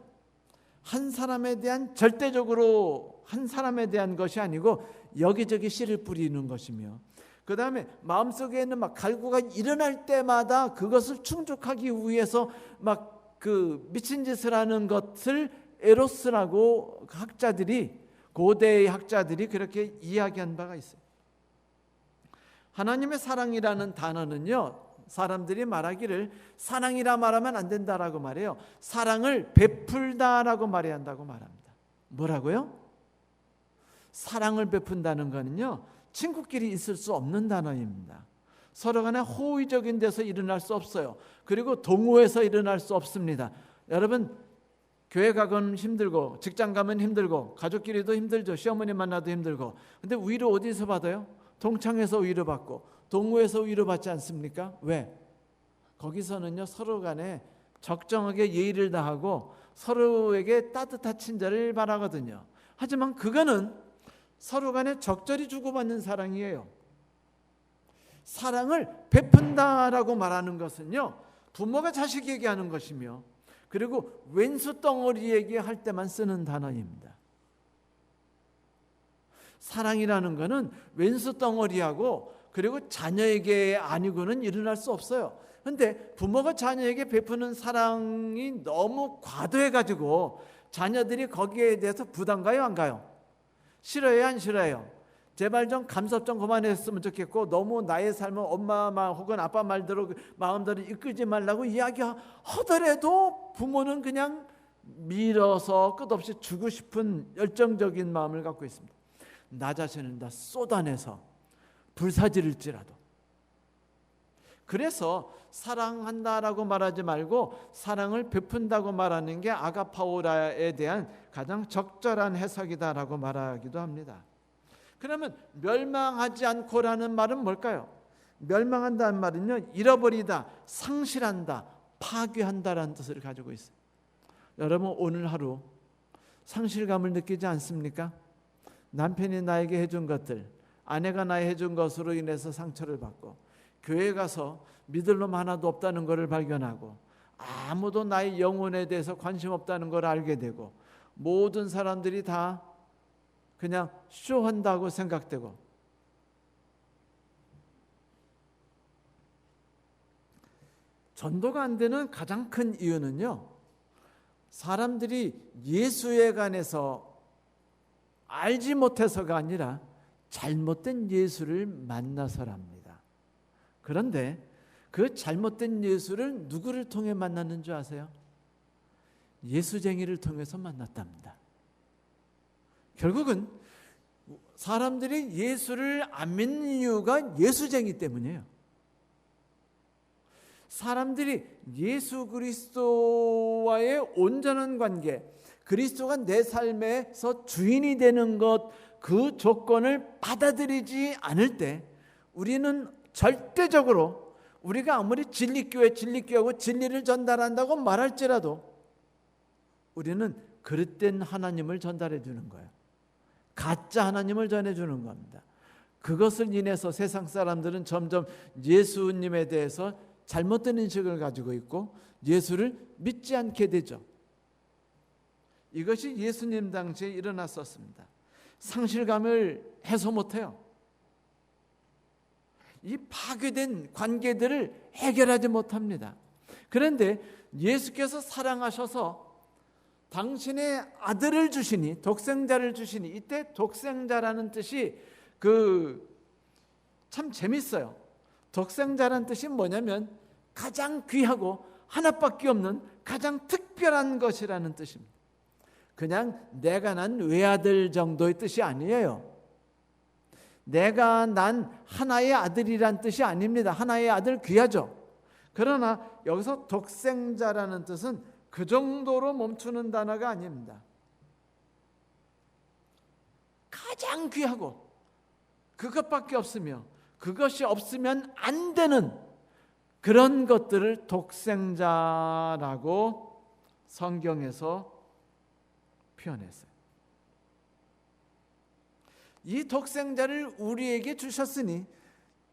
한 사람에 대한 절대적으로 한 사람에 대한 것이 아니고 여기저기 씨를 뿌리는 것이며, 그 다음에 마음속에 있는 갈구가 일어날 때마다 그것을 충족하기 위해서 그 미친 짓을 하는 것을 에로스라고 고대의 학자들이 그렇게 이야기한 바가 있어요. 하나님의 사랑이라는 단어는요, 사람들이 말하기를 사랑이라 말하면 안 된다라고 말해요. 사랑을 베풀다라고 말해야 한다고 말합니다. 뭐라고요? 사랑을 베푼다는 거는요, 친구끼리 있을 수 없는 단어입니다. 서로 간에 호의적인 데서 일어날 수 없어요. 그리고 동호회에서 일어날 수 없습니다. 여러분, 교회 가면 힘들고 직장 가면 힘들고 가족끼리도 힘들죠. 시어머니 만나도 힘들고. 근데 위로 어디서 받아요? 동창회에서 위로받고 동호회에서 위로받지 않습니까? 왜? 거기서는요, 서로 간에 적정하게 예의를 다하고 서로에게 따뜻한 친절을 바라거든요. 하지만 그거는 서로 간에 적절히 주고받는 사랑이에요. 사랑을 베푼다라고 말하는 것은요, 부모가 자식에게 하는 것이며, 그리고 왼수 덩어리에게 할 때만 쓰는 단어입니다. 사랑이라는 것은 왼수 덩어리하고 그리고 자녀에게 아니고는 일어날 수 없어요. 그런데 부모가 자녀에게 베푸는 사랑이 너무 과도해가지고 자녀들이 거기에 대해서 부담 가요, 안 가요? 싫어요, 안 싫어요? 제발 좀 간섭 좀 그만했으면 좋겠고, 너무 나의 삶을 엄마 말 혹은 아빠 말대로 마음대로 이끌지 말라고 이야기하더라도 부모는 그냥 밀어서 끝없이 주고 싶은 열정적인 마음을 갖고 있습니다. 나 자신을 다 쏟아내서 불사질일지라도. 그래서 사랑한다라고 말하지 말고 사랑을 베푼다고 말하는 게 아가파오라에 대한 가장 적절한 해석이다라고 말하기도 합니다. 그러면 멸망하지 않고라는 말은 뭘까요? 멸망한다는 말은요, 잃어버리다, 상실한다, 파괴한다라는 뜻을 가지고 있어요. 여러분, 오늘 하루 상실감을 느끼지 않습니까? 남편이 나에게 해준 것들, 아내가 나에게 해준 것으로 인해서 상처를 받고, 교회 가서 믿을 놈 하나도 없다는 것을 발견하고, 아무도 나의 영혼에 대해서 관심 없다는 걸 알게 되고, 모든 사람들이 다 그냥 쇼한다고 생각되고, 전도가 안 되는 가장 큰 이유는요, 사람들이 예수에 관해서 알지 못해서가 아니라 잘못된 예수를 만나서랍니다. 그런데 그 잘못된 예수를 누구를 통해 만났는 줄 아세요? 예수쟁이를 통해서 만났답니다. 결국은 사람들이 예수를 안 믿는 이유가 예수쟁이 때문이에요. 사람들이 예수 그리스도와의 온전한 관계, 그리스도가 내 삶에서 주인이 되는 것, 그 조건을 받아들이지 않을 때 우리는 절대적으로, 우리가 아무리 진리교회하고 진리를 전달한다고 말할지라도 우리는 그릇된 하나님을 전달해 주는 거예요. 가짜 하나님을 전해주는 겁니다. 그것을 인해서 세상 사람들은 점점 예수님에 대해서 잘못된 인식을 가지고 있고 예수를 믿지 않게 되죠. 이것이 예수님 당시에 일어났었습니다. 상실감을 해소 못해요. 이 파괴된 관계들을 해결하지 못합니다. 그런데 예수께서 사랑하셔서 당신의 아들을 주시니, 독생자를 주시니, 이때 독생자라는 뜻이 참 재밌어요. 독생자라는 뜻이 뭐냐면 가장 귀하고 하나밖에 없는 가장 특별한 것이라는 뜻입니다. 그냥 내가 난 외아들 정도의 뜻이 아니에요. 내가 난 하나의 아들이란 뜻이 아닙니다. 하나의 아들 귀하죠. 그러나 여기서 독생자라는 뜻은 그 정도로 멈추는 단어가 아닙니다. 가장 귀하고 그것밖에 없으며 그것이 없으면 안 되는 그런 것들을 독생자라고 성경에서 표현했어요. 이 독생자를 우리에게 주셨으니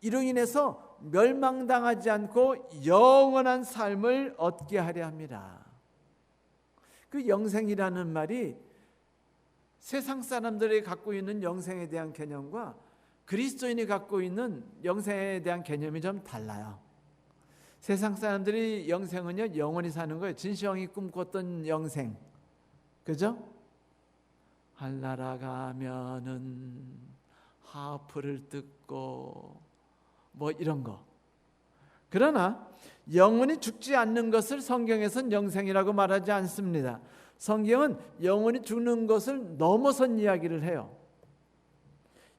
이로 인해서 멸망당하지 않고 영원한 삶을 얻게 하려 합니다. 그 영생이라는 말이 세상 사람들이 갖고 있는 영생에 대한 개념과 그리스도인이 갖고 있는 영생에 대한 개념이 좀 달라요. 세상 사람들이 영생은요, 영원히 사는 거예요. 진시황이 꿈꿨던 영생, 그죠? 한나라 가면은 하프를 뜯고 뭐 이런 거. 그러나 영원히 죽지 않는 것을 성경에서는 영생이라고 말하지 않습니다. 성경은 영원히 죽는 것을 넘어선 이야기를 해요.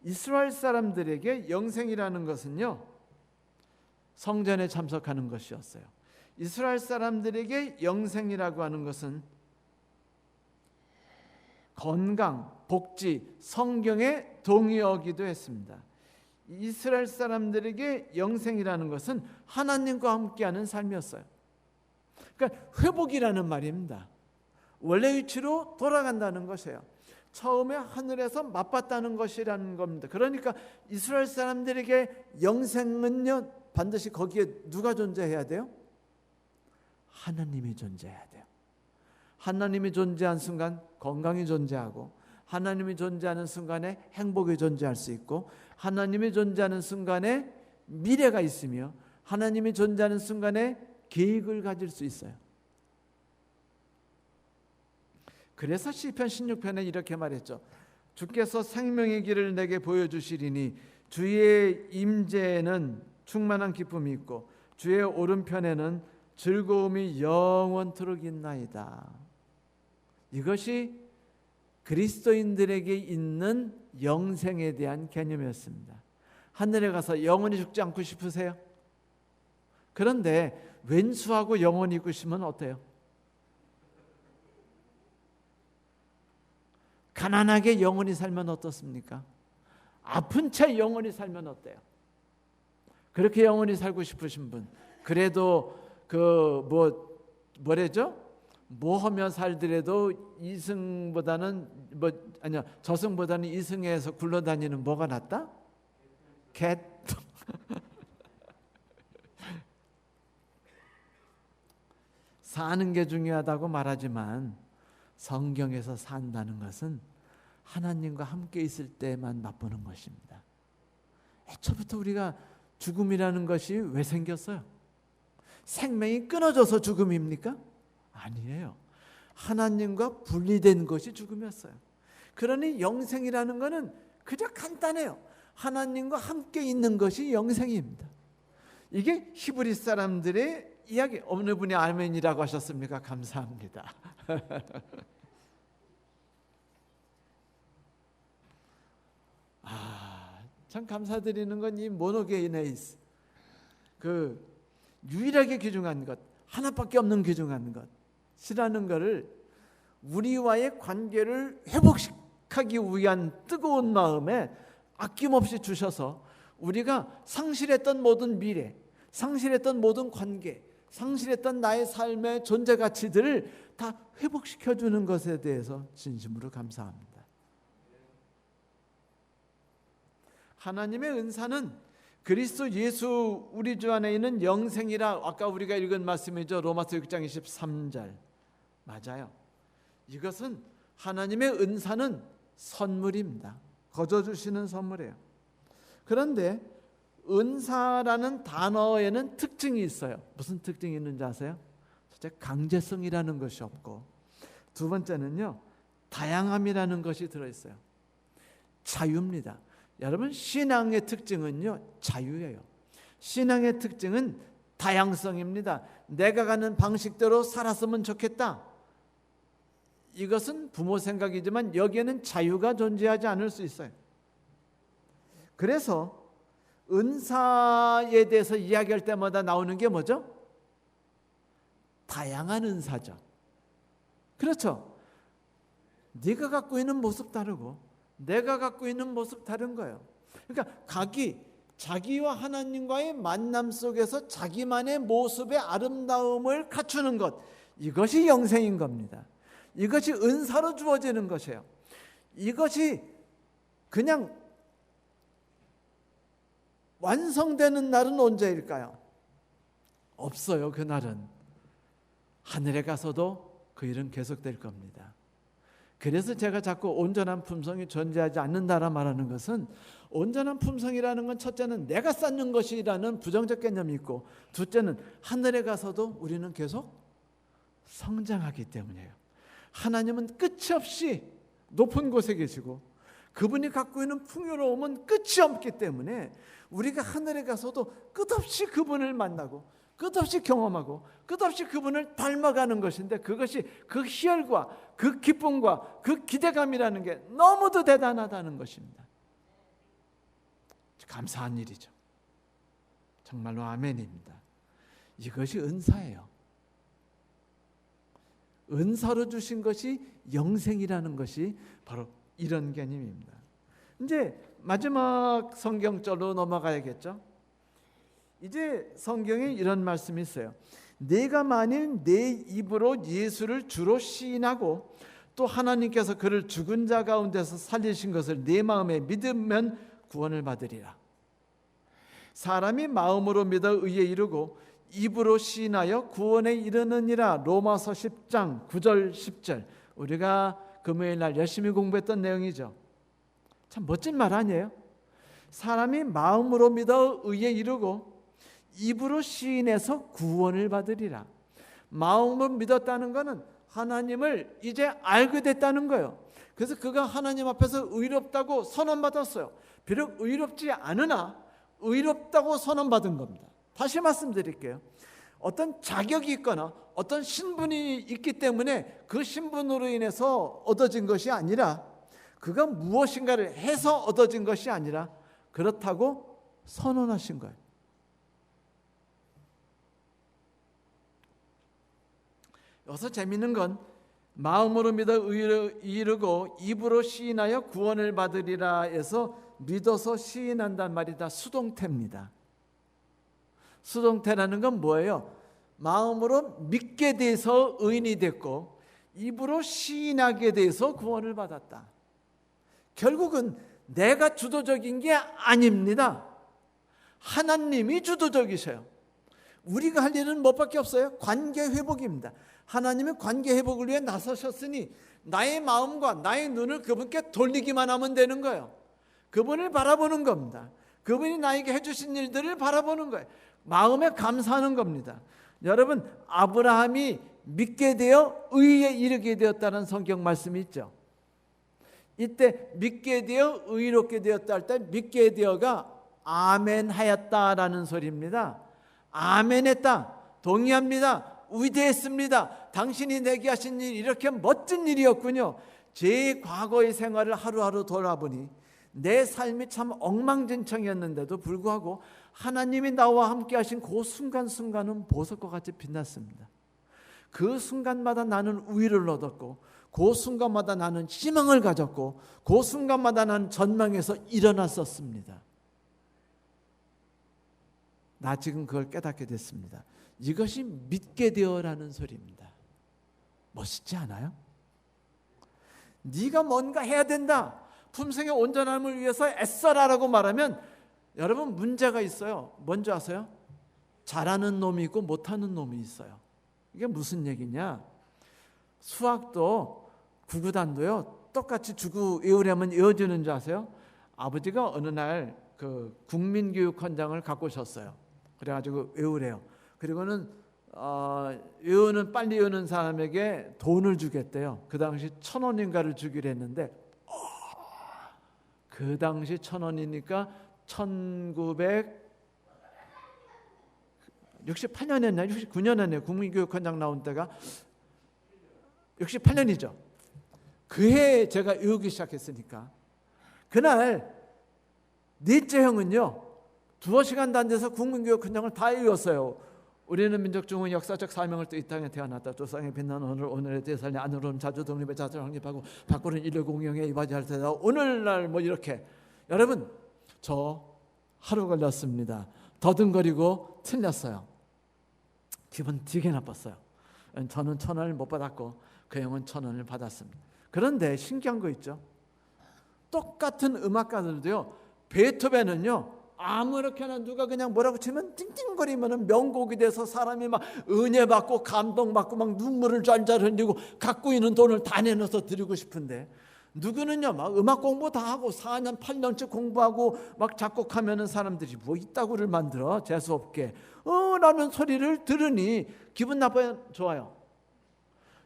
이스라엘 사람들에게 영생이라는 것은요, 성전에 참석하는 것이었어요. 이스라엘 사람들에게 영생이라고 하는 것은 건강, 복지, 성경에 동의하기도 했습니다. 이스라엘 사람들에게 영생이라는 것은 하나님과 함께하는 삶이었어요. 그러니까 회복이라는 말입니다. 원래 위치로 돌아간다는 것이에요. 처음에 하늘에서 맛봤다는 것이라는 겁니다. 그러니까 이스라엘 사람들에게 영생은요, 반드시 거기에 누가 존재해야 돼요? 하나님이 존재해야 돼요. 하나님이 존재한 순간 건강이 존재하고, 하나님이 존재하는 순간에 행복이 존재할 수 있고, 하나님이 존재하는 순간에 미래가 있으며, 하나님이 존재하는 순간에 계획을 가질 수 있어요. 그래서 시편 16편에 이렇게 말했죠. 주께서 생명의 길을 내게 보여주시리니 주의 임재에는 충만한 기쁨이 있고 주의 오른편에는 즐거움이 영원토록 있나이다. 이것이 그리스도인들에게 있는 영생에 대한 개념이었습니다. 하늘에 가서 영원히 죽지 않고 싶으세요? 그런데 왼수하고 영원히 있고 싶으면 어때요? 가난하게 영원히 살면 어떻습니까? 아픈 채 영원히 살면 어때요? 그렇게 영원히 살고 싶으신 분, 그래도 뭐래죠? 뭐 하며 살더라도 이승보다는 저승보다는 이승에서 굴러다니는 뭐가 낫다? 개. 사는 게 중요하다고 말하지만 성경에서 산다는 것은 하나님과 함께 있을 때만 맛보는 것입니다. 애초부터 우리가 죽음이라는 것이 왜 생겼어요? 생명이 끊어져서 죽음입니까? 아니에요. 하나님과 분리된 것이 죽음이었어요. 그러니 영생이라는 것은 그저 간단해요. 하나님과 함께 있는 것이 영생입니다. 이게 히브리 사람들의 이야기. 어느 분이 아멘이라고 하셨습니까? 감사합니다. 참 감사드리는 건 이 모노게이네이스, 유일하게 귀중한 것, 하나밖에 없는 귀중한 것이라는 것을 우리와의 관계를 회복하기 위한 뜨거운 마음에 아낌없이 주셔서 우리가 상실했던 모든 미래, 상실했던 모든 관계, 상실했던 나의 삶의 존재 가치들을 다 회복시켜주는 것에 대해서 진심으로 감사합니다. 하나님의 은사는 그리스도 예수 우리 주 안에 있는 영생이라 아까 우리가 읽은 말씀이죠. 로마서 6장 23절 맞아요. 이것은 하나님의 은사는 선물입니다. 거저 주시는 선물이에요. 그런데 은사라는 단어에는 특징이 있어요. 무슨 특징이 있는지 아세요? 첫째, 강제성이라는 것이 없고, 두 번째는요, 다양함이라는 것이 들어있어요. 자유입니다. 여러분, 신앙의 특징은요, 자유예요. 신앙의 특징은 다양성입니다. 내가 가는 방식대로 살았으면 좋겠다. 이것은 부모 생각이지만 여기에는 자유가 존재하지 않을 수 있어요. 그래서 은사에 대해서 이야기할 때마다 나오는 게 뭐죠? 다양한 은사죠. 그렇죠? 네가 갖고 있는 모습 다르고 내가 갖고 있는 모습 다른 거예요. 그러니까 자기와 하나님과의 만남 속에서 자기만의 모습의 아름다움을 갖추는 것, 이것이 영생인 겁니다. 이것이 은사로 주어지는 것이에요. 이것이 그냥 완성되는 날은 언제일까요? 없어요. 그날은 하늘에 가서도 그 일은 계속될 겁니다. 그래서 제가 자꾸 온전한 품성이 존재하지 않는다라 말하는 것은, 온전한 품성이라는 건 첫째는 내가 쌓는 것이라는 부정적 개념이 있고, 둘째는 하늘에 가서도 우리는 계속 성장하기 때문이에요. 하나님은 끝이 없이 높은 곳에 계시고 그분이 갖고 있는 풍요로움은 끝이 없기 때문에 우리가 하늘에 가서도 끝없이 그분을 만나고 끝없이 경험하고 끝없이 그분을 닮아가는 것인데, 그것이 그 희열과 그 기쁨과 그 기대감이라는 게 너무도 대단하다는 것입니다. 감사한 일이죠. 정말로 아멘입니다. 이것이 은사예요. 은사로 주신 것이 영생이라는 것이 바로 이런 개념입니다. 이제 마지막 성경절로 넘어가야겠죠. 이제 성경에 이런 말씀이 있어요. 내가 만일 내 입으로 예수를 주로 시인하고 또 하나님께서 그를 죽은 자 가운데서 살리신 것을 내 마음에 믿으면 구원을 받으리라. 사람이 마음으로 믿어 의에 이르고 입으로 시인하여 구원에 이르느니라. 로마서 10장 9절 10절. 우리가 금요일 날 열심히 공부했던 내용이죠. 참 멋진 말 아니에요? 사람이 마음으로 믿어 의에 이르고 입으로 시인해서 구원을 받으리라. 마음으로 믿었다는 것은 하나님을 이제 알게 됐다는 거예요. 그래서 그가 하나님 앞에서 의롭다고 선언받았어요. 비록 의롭지 않으나 의롭다고 선언받은 겁니다. 다시 말씀드릴게요. 어떤 자격이 있거나 어떤 신분이 있기 때문에 그 신분으로 인해서 얻어진 것이 아니라, 그가 무엇인가를 해서 얻어진 것이 아니라 그렇다고 선언하신 거예요. 여기서 재미있는 건 마음으로 믿어 의를 이르고 입으로 시인하여 구원을 받으리라 해서 믿어서 시인한단 말이 다 수동태입니다. 수동태라는 건 뭐예요? 마음으로 믿게 돼서 의인이 됐고 입으로 시인하게 돼서 구원을 받았다. 결국은 내가 주도적인 게 아닙니다. 하나님이 주도적이셔요. 우리가 할 일은 뭐밖에 없어요? 관계 회복입니다. 하나님은 관계 회복을 위해 나서셨으니 나의 마음과 나의 눈을 그분께 돌리기만 하면 되는 거예요. 그분을 바라보는 겁니다. 그분이 나에게 해주신 일들을 바라보는 거예요. 마음에 감사하는 겁니다. 여러분, 아브라함이 믿게 되어 의에 이르게 되었다는 성경 말씀이 있죠. 이때 믿게 되어 의롭게 되었다 할 때 믿게 되어가 아멘 하였다라는 소리입니다. 아멘 했다. 동의합니다. 위대했습니다. 당신이 내게 하신 일 이렇게 멋진 일이었군요. 제 과거의 생활을 하루하루 돌아보니 내 삶이 참 엉망진창이었는데도 불구하고 하나님이 나와 함께 하신 그 순간순간은 보석과 같이 빛났습니다. 그 순간마다 나는 위를 얻었고 그 순간마다 나는 희망을 가졌고 그 순간마다 나는 전망에서 일어났었습니다. 나 지금 그걸 깨닫게 됐습니다. 이것이 믿게 되어라는 소리입니다. 멋있지 않아요? 네가 뭔가 해야 된다. 품성의 온전함을 위해서 애써라라고 말하면 여러분 문제가 있어요. 뭔지 아세요? 잘하는 놈이 있고 못하는 놈이 있어요. 이게 무슨 얘기냐? 수학도 구구단도요 똑같이 주구 외우려면 외워주는 줄 아세요? 아버지가 어느 날 그 국민교육헌장을 갖고 오셨어요. 그래가지고 외우래요. 그리고는 빨리 외우는 사람에게 돈을 주겠대요. 그 당시 1,000원인가를 주기로 했는데 그 당시 1,000원이니까 1968년이었나요? 69년이었나요? 국민교육헌장 나온 때가 68년이죠. 그 해에 제가 외우기 시작했으니까 그날 넷째 형은요 2시간도 안 돼서 국민교육헌장을 다 외웠어요. 우리는 민족중흥 역사적 사명을 또 이 땅에 태어났다. 조상의 빛나는 오늘의 대살리 안으로는 자주 독립의 자세를 확립하고 밖으로는 인류 공영에 이바지할 때다. 오늘날 뭐 이렇게. 여러분 저 하루 걸렸습니다. 더듬거리고 틀렸어요. 기분 되게 나빴어요. 저는 1,000원을 못 받았고 그 형은 1,000원을 받았습니다. 그런데 신기한 거 있죠. 똑같은 음악가들도요. 베토벤은요. 아무렇게나 누가 그냥 뭐라고 치면 띵띵거리면 명곡이 돼서 사람이 막 은혜 받고 감동받고 막 눈물을 짤짤 흘리고 갖고 있는 돈을 다 내놔서 드리고 싶은데 누구는요 막 음악 공부 다 하고 4년 8년째 공부하고 막 작곡하면은 사람들이 뭐 이따구를 만들어 재수없게 라는 소리를 들으니 기분 나빠요 좋아요?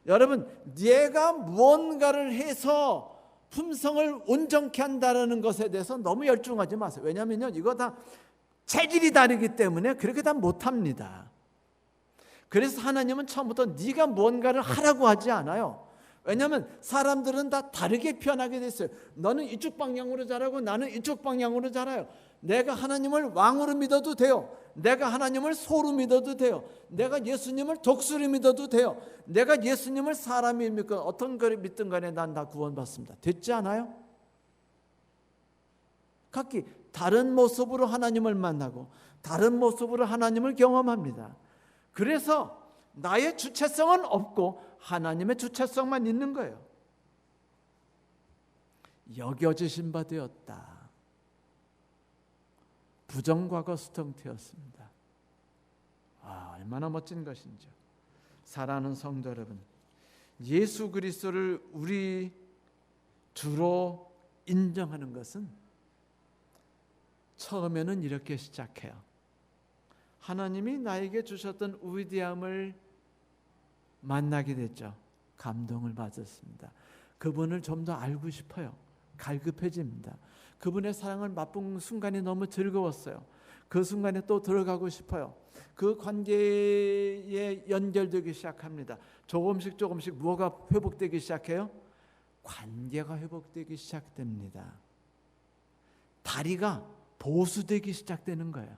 여러분 내가 무언가를 해서 품성을 온전케 한다는 것에 대해서 너무 열중하지 마세요. 왜냐하면 이거 다 체질이 다르기 때문에 그렇게 다 못합니다. 그래서 하나님은 처음부터 네가 무언가를 하라고 하지 않아요. 왜냐하면 사람들은 다 다르게 표현하게 됐어요. 너는 이쪽 방향으로 자라고 나는 이쪽 방향으로 자라요. 내가 하나님을 왕으로 믿어도 돼요. 내가 하나님을 소로 믿어도 돼요. 내가 예수님을 독수리 믿어도 돼요. 내가 예수님을 사람이 믿건 어떤 거를 믿든 간에 난 다 구원받습니다. 됐지 않아요? 각기 다른 모습으로 하나님을 만나고 다른 모습으로 하나님을 경험합니다. 그래서 나의 주체성은 없고 하나님의 주체성만 있는 거예요. 여겨지신 바 되었다. 부정과거 수동태였습니다. 얼마나 멋진 것인지. 사랑하는 성도 여러분, 예수 그리스도를 우리 주로 인정하는 것은 처음에는 이렇게 시작해요. 하나님이 나에게 주셨던 위대함을 만나게 됐죠. 감동을 받았습니다. 그분을 좀 더 알고 싶어요. 갈급해집니다. 그분의 사랑을 맛본 순간이 너무 즐거웠어요. 그 순간에 또 들어가고 싶어요. 그 관계에 연결되기 시작합니다. 조금씩 뭐가 회복되기 시작해요? 관계가 회복되기 시작됩니다. 다리가 보수되기 시작되는 거예요.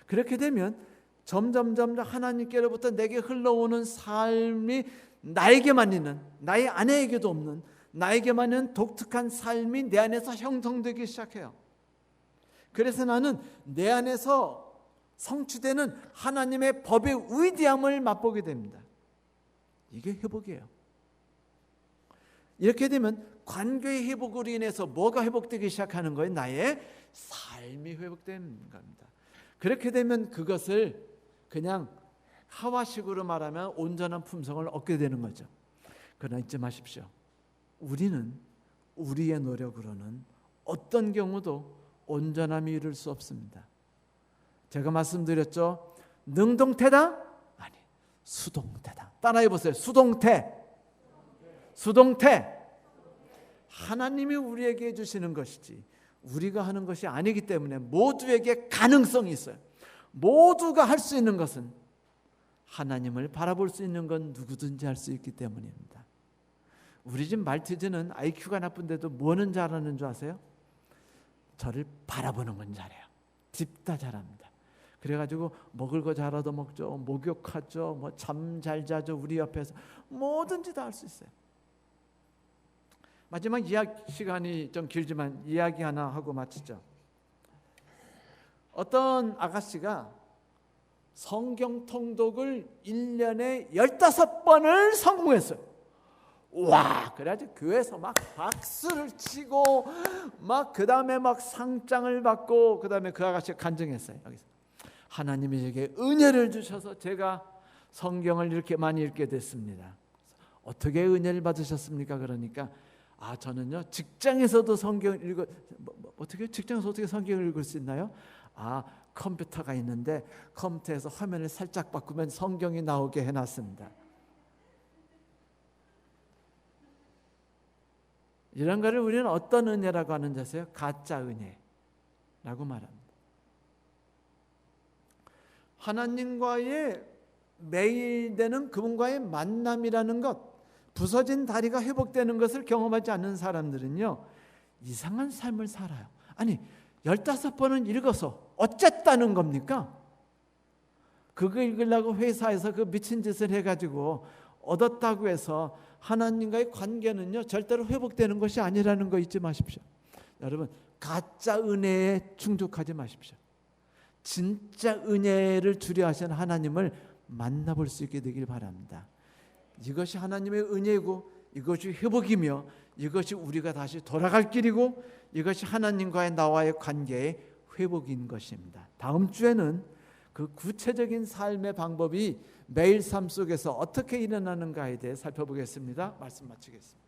그렇게 되면 점점 하나님께로부터 내게 흘러오는 삶이 나에게만 있는, 나의 아내에게도 없는 나에게만 있는 독특한 삶이 내 안에서 형성되기 시작해요. 그래서 나는 내 안에서 성취되는 하나님의 법의 위대함을 맛보게 됩니다. 이게 회복이에요. 이렇게 되면 관계의 회복으로 인해서 뭐가 회복되기 시작하는 거예요? 나의 삶이 회복되는 겁니다. 그렇게 되면 그것을 그냥 하와식으로 말하면 온전한 품성을 얻게 되는 거죠. 그러나 잊지 마십시오. 우리는 우리의 노력으로는 어떤 경우도 온전함이 이룰 수 없습니다. 제가 말씀드렸죠. 능동태다? 아니, 수동태다. 따라해 보세요. 수동태. 하나님이 우리에게 해주시는 것이지 우리가 하는 것이 아니기 때문에 모두에게 가능성이 있어요. 모두가 할 수 있는 것은 하나님을 바라볼 수 있는 건 누구든지 할 수 있기 때문입니다. 우리 집 말티즈는 IQ가 나쁜데도 뭐는 잘하는 줄 아세요? 저를 바라보는 건 잘해요. 집 다 잘합니다. 그래가지고 먹을 거 잘 얻어먹죠. 목욕하죠. 뭐 잠 잘 자죠. 우리 옆에서 뭐든지 다 할 수 있어요. 마지막 이야기 시간이 좀 길지만 이야기 하나 하고 마치죠. 어떤 아가씨가 성경 통독을 1년에 15번을 성공했어요. 와, 그래가지고 교회에서 막 박수를 치고 막 그 다음에 막 상장을 받고 그 다음에 그 아가씨가 간증했어요. 여기서 하나님이 제게 은혜를 주셔서 제가 성경을 이렇게 많이 읽게 됐습니다. 어떻게 은혜를 받으셨습니까? 그러니까 저는요 직장에서도 성경을 읽어 어떻게 직장에서 어떻게 성경을 읽을 수 있나요? 컴퓨터가 있는데 컴퓨터에서 화면을 살짝 바꾸면 성경이 나오게 해놨습니다. 이런 거를 우리는 어떤 은혜라고 하는지 아세요? 가짜 은혜라고 말합니다. 하나님과의 매일 되는 그분과의 만남이라는 것, 부서진 다리가 회복되는 것을 경험하지 않는 사람들은요 이상한 삶을 살아요. 아니 15번은 읽어서 어쨌다는 겁니까? 그거 읽으려고 회사에서 그 미친 짓을 해가지고 얻었다고 해서 하나님과의 관계는요 절대로 회복되는 것이 아니라는 거 잊지 마십시오. 여러분 가짜 은혜에 충족하지 마십시오. 진짜 은혜를 주려하시는 하나님을 만나볼 수 있게 되길 바랍니다. 이것이 하나님의 은혜고 이것이 회복이며 이것이 우리가 다시 돌아갈 길이고 이것이 하나님과의 나와의 관계의 회복인 것입니다. 다음 주에는 그 구체적인 삶의 방법이 매일 삶 속에서 어떻게 일어나는가에 대해 살펴보겠습니다. 말씀 마치겠습니다.